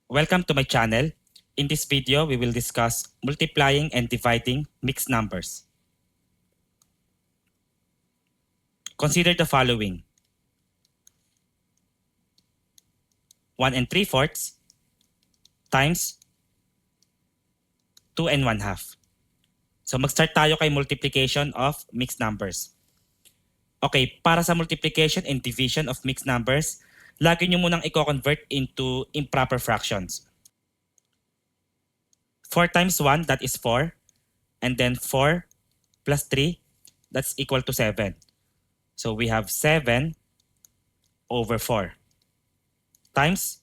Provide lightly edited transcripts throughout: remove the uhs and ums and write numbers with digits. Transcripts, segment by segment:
Welcome to my channel. In this video, we will discuss multiplying and dividing mixed numbers. Consider the following. 1 and 3/4 times 2 and 1/2. So mag-start tayo kay multiplication of mixed numbers. Okay, para sa multiplication and division of mixed numbers, lagi nyo munang i-convert into improper fractions. 4 times 1, that is 4. And then 4 plus 3, that's equal to 7. So we have 7 over 4 times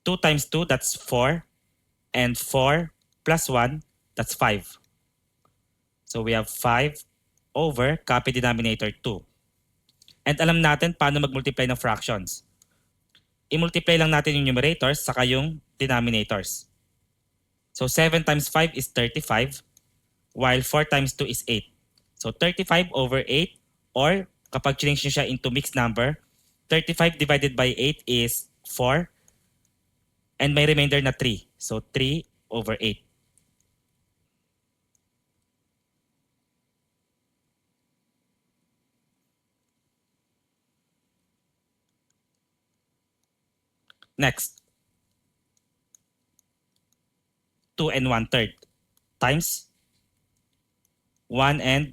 2 times 2, that's 4. And 4 plus 1, that's 5. So we have 5 over, copy denominator 2. And alam natin paano mag-multiply ng fractions. I-multiply lang natin yung numerators saka yung denominators. So 7 times 5 is 35, while 4 times 2 is 8. So 35 over 8, or kapag change nyo siya into mixed number, 35 divided by 8 is 4, and may remainder na 3. So 3 over 8. Next, 2 and 1/3 times 1 and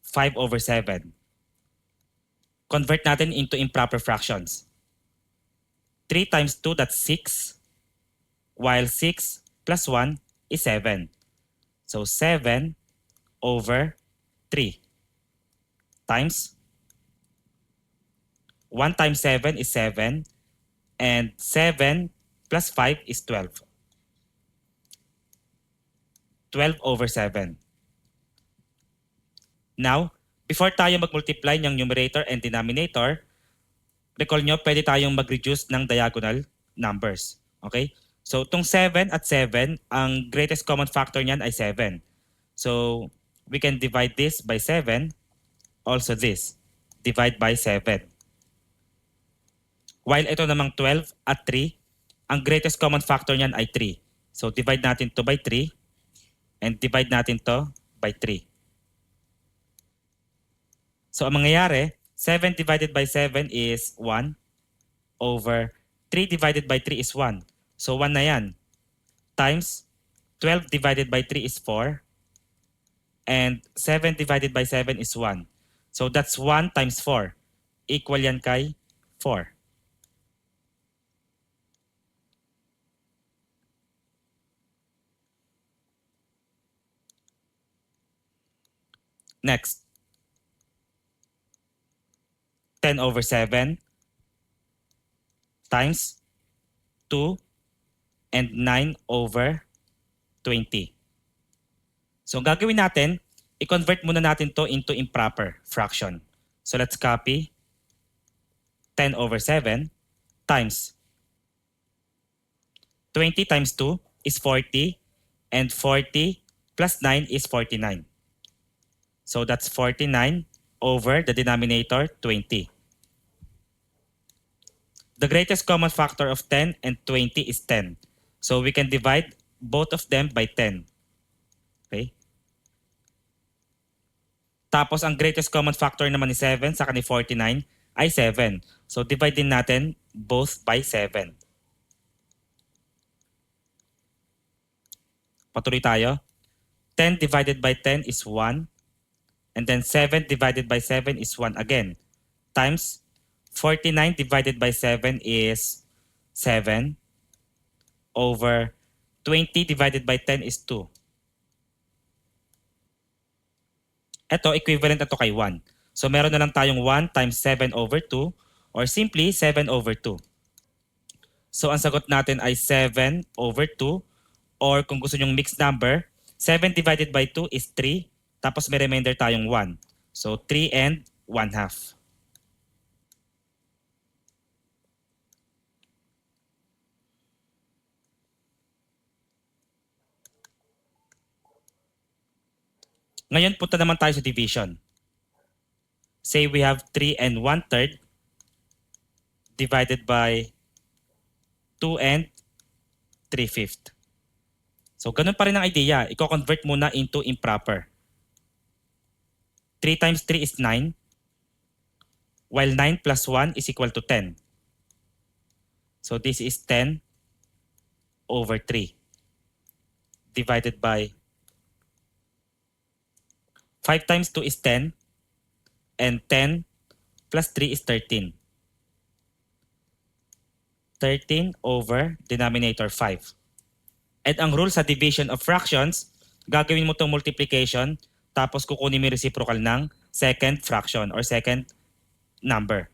5 over 7. Convert natin into improper fractions. 3 times 2, that's 6, while 6 plus 1 is 7. So 7 over 3 times 1 times 7 is 7, and 7 plus 5 is 12. 12 over 7. Now, before tayo mag-multiply ng numerator and denominator, recall nyo, pwede tayong mag-reduce ng diagonal numbers. Okay? So, itong 7 at 7, ang greatest common factor niyan ay 7. So, we can divide this by 7. Also this, divide by 7. While ito namang 12 at 3, ang greatest common factor niyan ay 3. So, divide natin to by 3 and divide natin to by 3. So, ang mangyayari, 7 divided by 7 is 1 over 3 divided by 3 is 1. So, 1 na yan. Times 12 divided by 3 is 4. And 7 divided by 7 is 1. So, that's 1 times 4. Equal yan kay 4. Next, 10 over 7 times 2 and 9 over 20. So gagawin natin, i-convert muna natin to into improper fraction. So let's copy 10 over 7 times 20 times 2 is 40, and 40 plus 9 is 49. So that's 49 over the denominator 20. The greatest common factor of 10 and 20 is 10. So we can divide both of them by 10. Okay? Tapos ang greatest common factor naman ni 7 sa ni 49 ay 7. So divide din natin both by 7. Patuloy tayo. 10 divided by 10 is 1. And then 7 divided by 7 is 1 again. Times 49 divided by 7 is 7. Over 20 divided by 10 is 2. Ito, equivalent ito kay 1. So meron na lang tayong 1 times 7 over 2, or simply 7 over 2. So ang sagot natin ay 7 over 2, or kung gusto nyong mixed number, 7 divided by 2 is 3, tapos may remainder tayong 1. So 3 and 1/2. Ngayon, punta naman tayo sa division. Say we have 3 and 1/3 divided by 2 and 3/5. So ganun pa rin ang idea. Iko-convert muna into improper. 3 times 3 is 9, while 9 plus 1 is equal to 10. So this is 10 over 3 divided by 5 times 2 is 10, and 10 plus 3 is 13. 13 over denominator 5. And ang rule sa division of fractions, gagawin mo itong multiplication, tapos kukunin mo yung reciprocal ng second fraction or second number.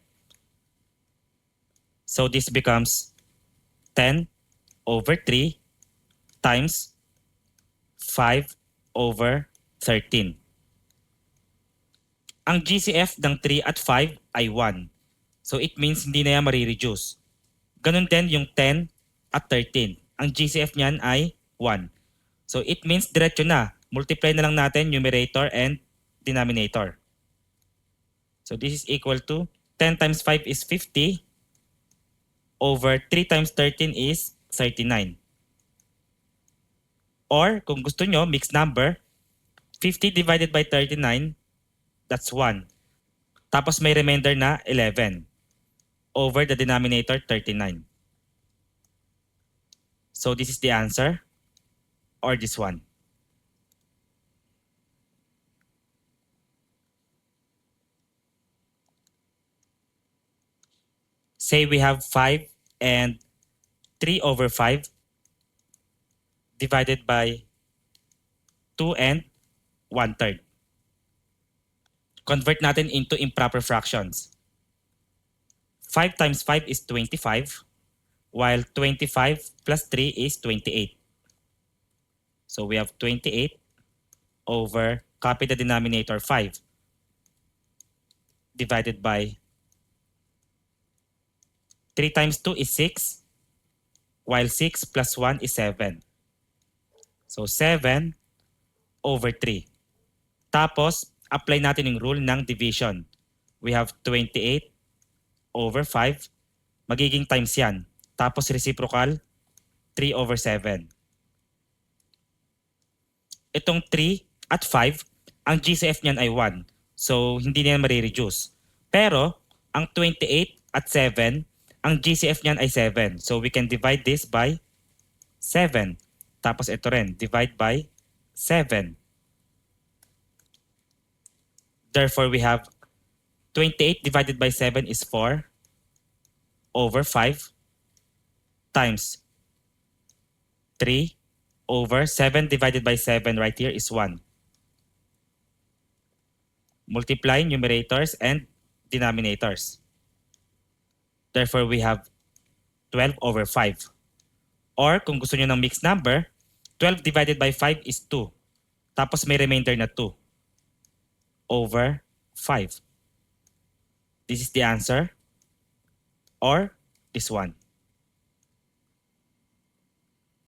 So this becomes 10 over 3 times 5 over 13. Ang GCF ng 3 at 5 ay 1. So it means hindi na yan marireduce. Ganun din yung 10 at 13. Ang GCF niyan ay 1. So it means diretso na. Multiply na lang natin numerator and denominator. So this is equal to 10 times 5 is 50 over 3 times 13 is 39. Or kung gusto nyo, mixed number, 50 divided by 39, that's 1. Tapos may remainder na 11 over the denominator 39. So this is the answer, or this one. Say we have 5 and 3 over 5 divided by 2 and 1/3. Convert natin into improper fractions. 5 times 5 is 25, while 25 plus 3 is 28. So we have 28 over, copy the denominator 5, divided by 3 times 2 is 6, while 6 plus 1 is 7. So 7 over 3. Tapos, apply natin yung rule ng division. We have 28 over 5. Magiging times yan. Tapos reciprocal, 3 over 7. Itong 3 at 5, ang GCF niyan ay 1. So, hindi na yan marireduce. Pero, ang 28 at 7, ang GCF niyan ay 7. So, we can divide this by 7. Tapos ito rin, divide by 7. Therefore, we have 28 divided by 7 is 4 over 5 times 3 over 7 divided by 7 right here is 1. Multiply numerators and denominators. Therefore, we have 12 over 5. Or kung gusto nyo ng mixed number, 12 divided by 5 is 2. Tapos may remainder na 2 over 5. This is the answer, or this one.